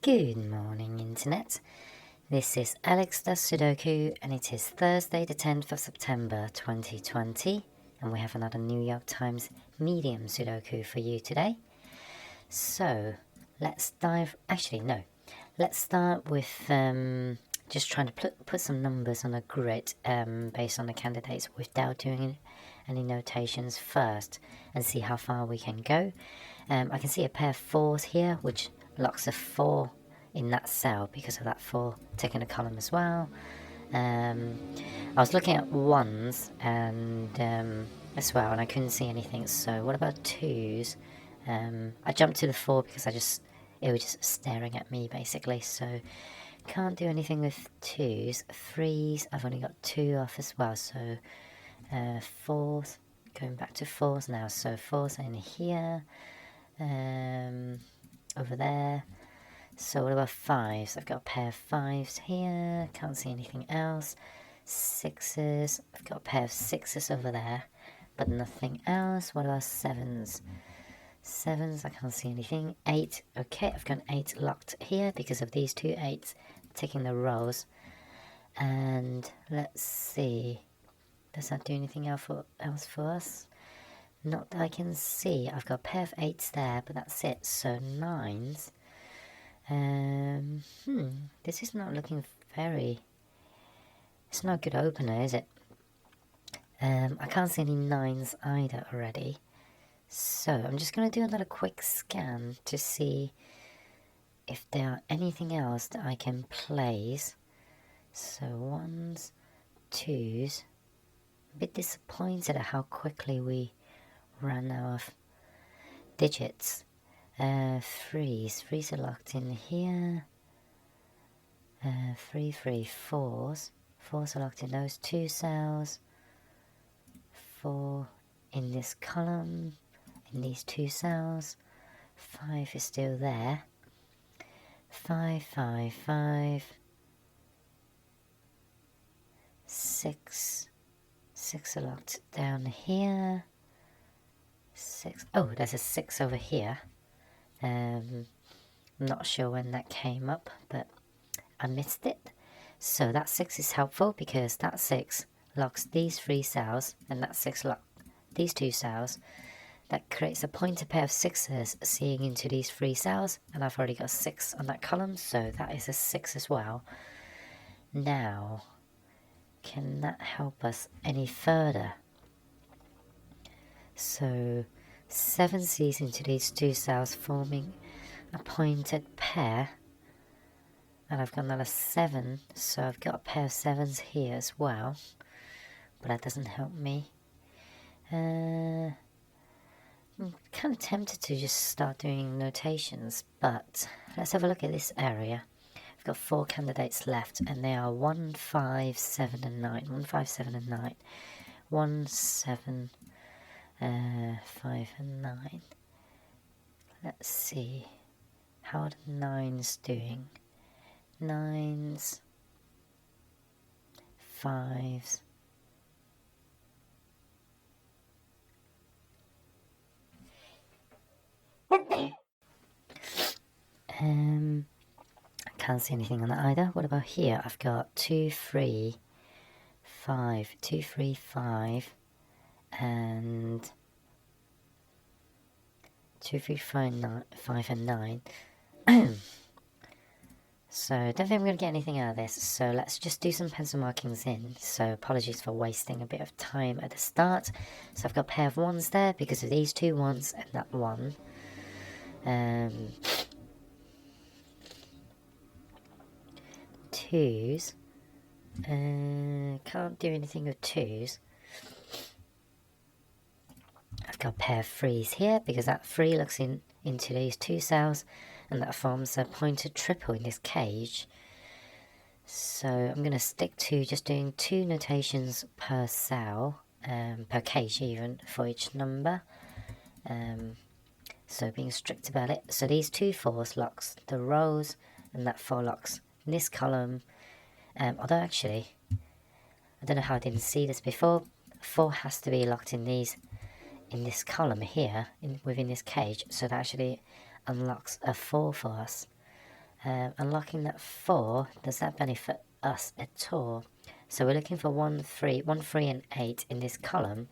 Good morning, Internet. This is Alex does Sudoku, and it is Thursday, the 10th of September 2020, and we have another New York Times medium Sudoku for you today. So, let's start with just trying to put some numbers on a grid based on the candidates without doing any notations first, and see how far we can go. I can see a pair of 4s here, which locks a 4 in that cell because of that 4 taking a column as well. I was looking at 1s and as well, and I couldn't see anything. So what about 2s? I jumped to the 4 because it was just staring at me basically. So can't do anything with 2s. 3s, I've only got 2 off as well. So 4s, going back to 4s now. So 4s in here. Over there. So what about 5s? I've got a pair of 5s here, can't see anything else. 6s, I've got a pair of 6s over there, but nothing else. What about 7s? 7s, I can't see anything. 8, okay, I've got an 8 locked here because of these two 8s taking the rows. And let's see, does that do anything else for us? Not that I can see. I've got a pair of 8s there, but that's it. So 9s. This is not looking very... It's not a good opener, is it? I can't see any 9s either already. So I'm just going to do another quick scan to see if there are anything else that I can place. So 1s, 2s. A bit disappointed at how quickly we ran out of digits. 3s are locked in here. 3, 3, 4s. 4s are locked in those two cells. 4 in this column, in these two cells. 5 is still there. 5, 5, 5. 6. 6 are locked down here. 6. Oh, there's a 6 over here. I'm not sure when that came up, but I missed it. So that 6 is helpful because that 6 locks these 3 cells, and that 6 locks these 2 cells. That creates a pointer pair of 6s seeing into these 3 cells, and I've already got 6 on that column, so that is a 6 as well. Now, can that help us any further? So 7 C's into these 2 cells forming a pointed pair, and I've got another 7, so I've got a pair of 7s here as well, but that doesn't help me. I'm kind of tempted to just start doing notations, but let's have a look at this area. I've got 4 candidates left, and they are 1, 5, 7 and 9. 1, 5, 7 and 9. 1, 7, 5 and 9. Let's see, how are the 9s doing? 9s, 5s, I can't see anything on that either. What about here? I've got 2, 3, 5, 2, 3, 5, and 2, 3, 5, 9, 5 and 9. So I don't think I'm going to get anything out of this, so let's just do some pencil markings in. So apologies for wasting a bit of time at the start. So I've got a pair of 1s there because of these 2 1s and that 1. 2s. Can't do anything with 2s. I've got a pair of 3s here because that 3 looks into these 2 cells, and that forms a pointed triple in this cage. So I'm going to stick to just doing 2 notations per cell, per cage even, for each number. So being strict about it. So these 2 4s locks the rows, and that 4 locks this column. Although actually, I don't know how I didn't see this before. 4 has to be locked in this column here, within this cage, so that actually unlocks a 4 for us. Unlocking that 4, does that benefit us at all? So we're looking for 1, 3, and 8 in this column.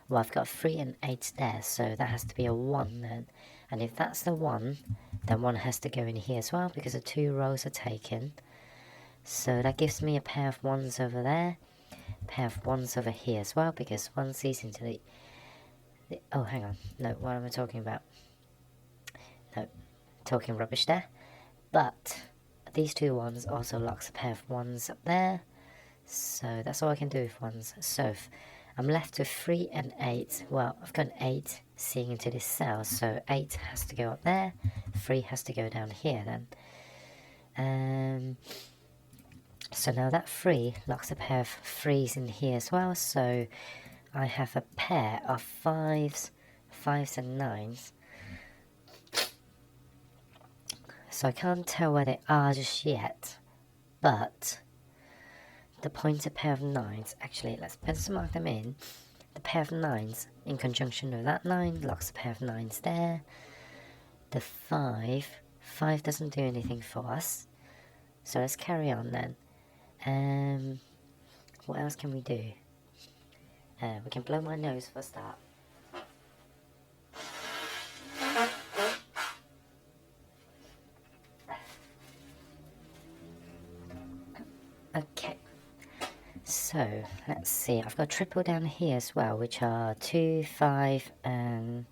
Well, I've got 3 and 8 there, so that has to be a 1 then. And if that's the 1, then 1 has to go in here as well, because the 2 rows are taken. So that gives me a pair of 1s over there, a pair of 1s over here as well, because 1 sees into the oh, hang on. No, what am I talking about? No, talking rubbish there. But these 2 1s also locks a pair of 1s up there. So that's all I can do with 1s. So I'm left with 3 and 8. Well, I've got an 8 seeing into this cell, so 8 has to go up there, 3 has to go down here then. So now that 3 locks a pair of 3s in here as well, so I have a pair of 5s and 9s. So I can't tell where they are just yet, but the pointed pair of 9s, actually let's pencil mark them in. The pair of 9s in conjunction with that 9 locks a pair of 9s there. The 5 doesn't do anything for us, so let's carry on then. What else can we do? We can blow my nose for a start. Okay, so let's see, I've got a triple down here as well, which are 2, 5 and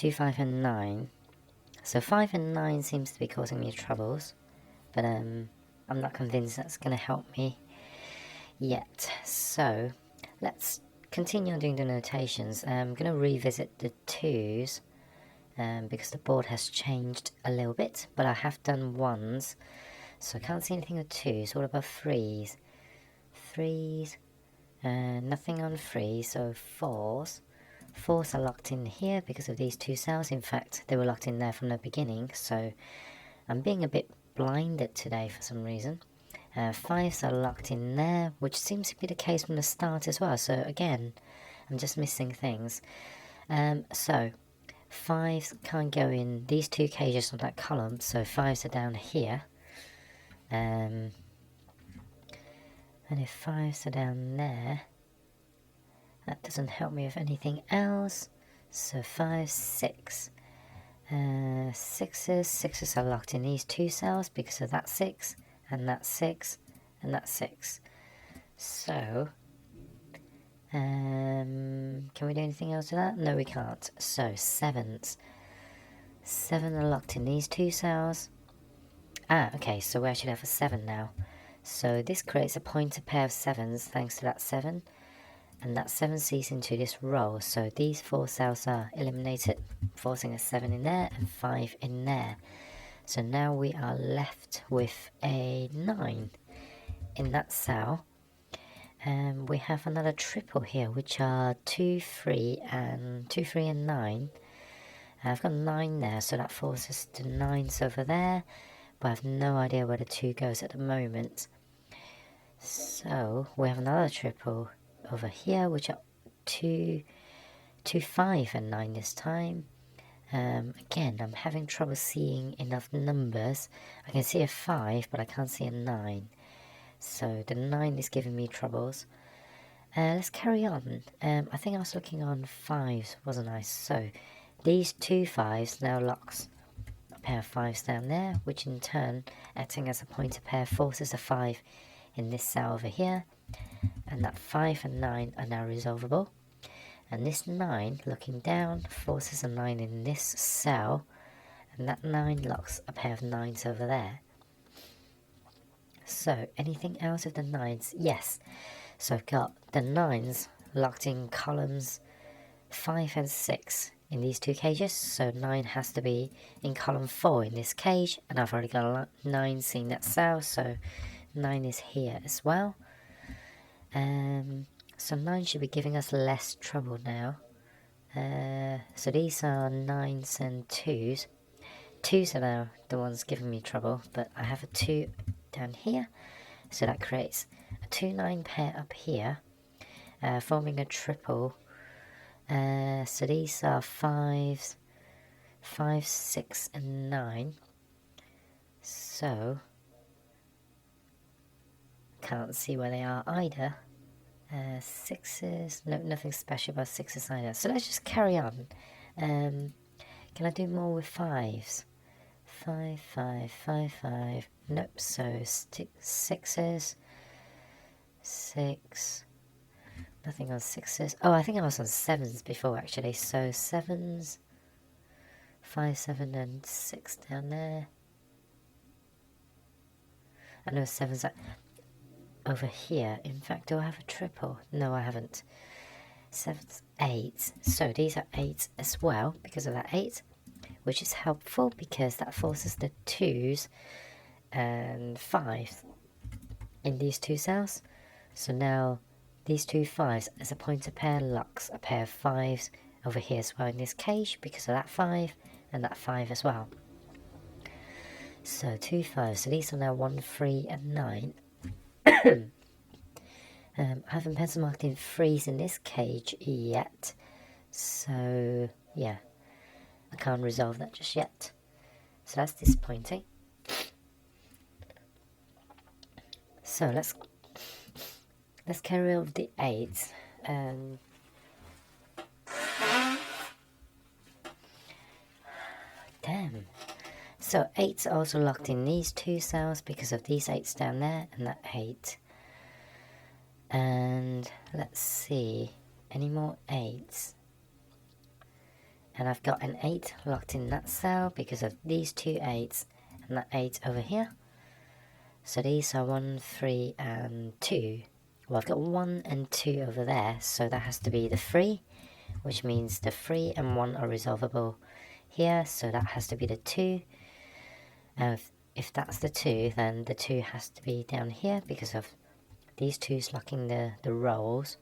9. So 5 and 9 seems to be causing me troubles, but I'm not convinced that's going to help me yet. So let's continue on doing the notations. I'm going to revisit the 2s because the board has changed a little bit, but I have done 1s, so I can't see anything with 2s. What about 3s? 3s, nothing on 3s, so 4s. 4s are locked in here because of these 2 cells. In fact, they were locked in there from the beginning, so I'm being a bit blinded today for some reason. 5s are locked in there, which seems to be the case from the start as well, so again, I'm just missing things. So 5s can't go in these 2 cages on that column, so 5s are down here. And if 5s are down there, that doesn't help me with anything else. So 5, 6. 6s are locked in these 2 cells because of that 6, and that 6, and that 6. So, can we do anything else with that? No, we can't. So 7s. 7 are locked in these 2 cells. Okay, so we actually have a 7 now. So this creates a pointer pair of 7s thanks to that 7. And that 7 sees into this row, so these 4 cells are eliminated, forcing a 7 in there and 5 in there. So now we are left with a 9 in that cell. And we have another triple here, which are 2, 3 and 9. I've got 9 there, so that forces the 9s over there, but I have no idea where the 2 goes at the moment. So we have another triple over here, which are 2, 5 and 9 this time. Again, I'm having trouble seeing enough numbers. I can see a 5, but I can't see a 9. So the 9 is giving me troubles. Let's carry on. I think I was looking on 5s, wasn't I? So these 2 5s now locks a pair of 5s down there, which in turn, acting as a pointer pair, forces a 5 in this cell over here. And that 5 and 9 are now resolvable. And this 9, looking down, forces a 9 in this cell. And that 9 locks a pair of 9s over there. So, anything else with the 9s? Yes. So I've got the 9s locked in columns 5 and 6 in these 2 cages. So 9 has to be in column 4 in this cage. And I've already got a 9 seeing that cell, so 9 is here as well. So 9 should be giving us less trouble now. So these are 9s and 2s. 2s are now the ones giving me trouble, but I have a 2 down here. So that creates a 2-9 pair up here, forming a triple. So these are 5s, 5, 6 and 9. So can't see where they are either. Sixes, no, nothing special about sixes either. So let's just carry on. Can I do more with fives? 5, 5, 5, 5. Nope. So sixes, 6. Nothing on sixes. Oh, I think I was on sevens before actually. So sevens, 5, 7, and 6 down there. I know sevens are over here. In fact, do I have a triple? No, I haven't. Sevens, 8. So these are 8 as well because of that 8, which is helpful because that forces the 2s and 5s in these two cells. So now these two 5s as a pointer pair locks a pair of 5s over here as well in this cage because of that 5 and that 5 as well. So 2 5s. So these are now 1, 3, and 9. I haven't pencil marked in 3s in this cage yet. So yeah, I can't resolve that just yet. So that's disappointing. So let's carry over the 8s. Damn. So 8's also locked in these two cells because of these 8's down there and that 8. And let's see, any more 8's? And I've got an 8 locked in that cell because of these two 8's and that 8 over here. So these are 1, 3, and 2. Well, I've got 1 and 2 over there, so that has to be the 3, which means the 3 and 1 are resolvable here, so that has to be the 2. And if that's the 2, then the 2 has to be down here because of these 2's locking the rolls.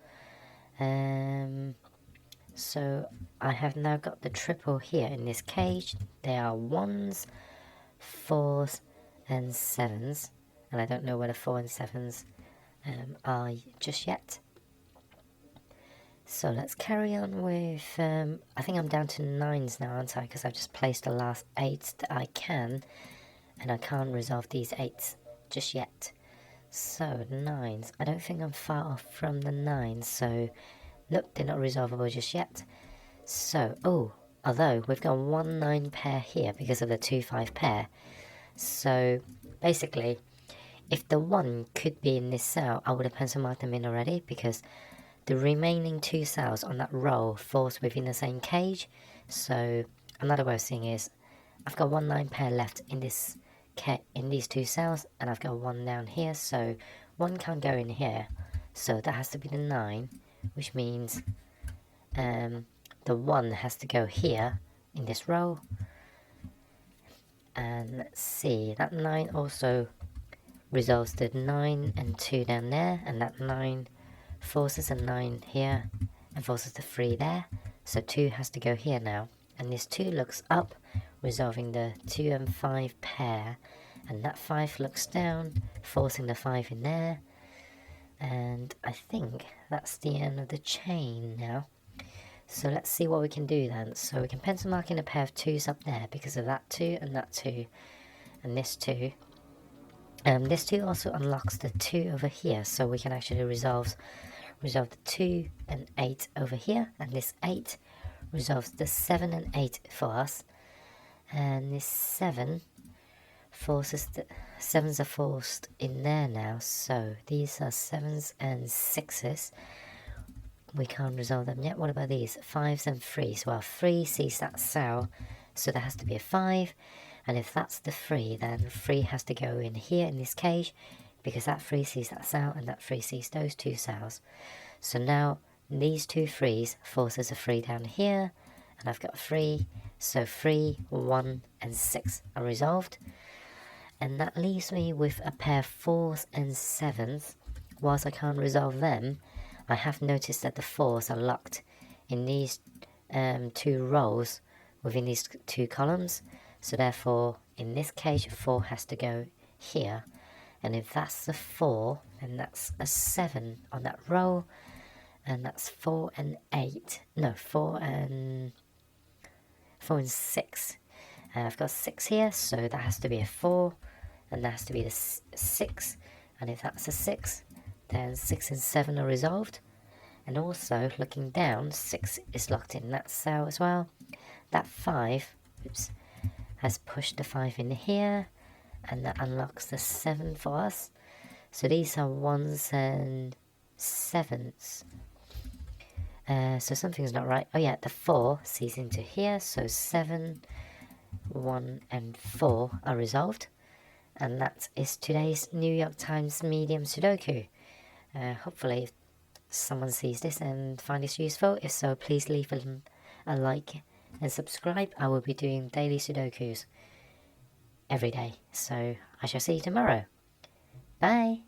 So I have now got the triple here in this cage. They are 1s, 4s, and 7s. And I don't know where the 4 and 7s are just yet. So let's carry on with, I think I'm down to 9s now, aren't I? Because I've just placed the last 8s that I can. And I can't resolve these 8s just yet. So 9s. I don't think I'm far off from the 9s. So nope, they're not resolvable just yet. So, although we've got 1 9 pair here because of the 2 5 pair. So basically, if the 1 could be in this cell, I would have pencil marked them in already because the remaining 2 cells on that row falls within the same cage. So another way of seeing is, I've got 1 9 pair left in this in these 2 cells, and I've got 1 down here, so 1 can't go in here, so that has to be the 9, which means the 1 has to go here in this row. And let's see, that 9 also resolves the 9 and 2 down there, and that 9 forces a 9 here and forces the 3 there, so 2 has to go here now, and this 2 looks up, resolving the 2 and 5 pair, and that 5 looks down, forcing the 5 in there, and I think that's the end of the chain now. So let's see what we can do then. So we can pencil mark in a pair of 2's up there because of that 2 and that 2 and this 2. This 2 also unlocks the 2 over here, so we can actually resolve the 2 and 8 over here, and this 8 resolves the 7 and 8 for us, and this 7 forces the 7's are forced in there now, so these are 7's and 6's. We can't resolve them yet. What about these 5's and 3's? Well, 3 sees that cell, so there has to be a 5, and if that's the 3, then 3 has to go in here in this cage because that 3 sees that cell and that 3 sees those 2 cells. So now these 2 3's forces a 3 down here, and I've got 3, so 3, 1, and 6 are resolved. And that leaves me with a pair of 4's and 7's. Whilst I can't resolve them, I have noticed that the 4's are locked in these 2 rows within these 2 columns. So therefore, in this cage, 4 has to go here. And if that's the 4, then that's a 7 on that row. And that's 4 and 8. No, 4 and 6. I've got 6 here, so that has to be a 4. and that has to be the 6, and if that's a 6, then 6 and 7 are resolved. And also, looking down, 6 is locked in that cell as well. That 5, oops, has pushed the 5 in here, and that unlocks the 7 for us. So these are 1s and 7s. So something's not right. Oh yeah, the 4 sees into here, so 7, 1 and 4 are resolved. And that is today's New York Times medium Sudoku. Hopefully someone sees this and find this useful. If so, please leave a like and subscribe. I will be doing daily Sudokus every day. So I shall see you tomorrow. Bye.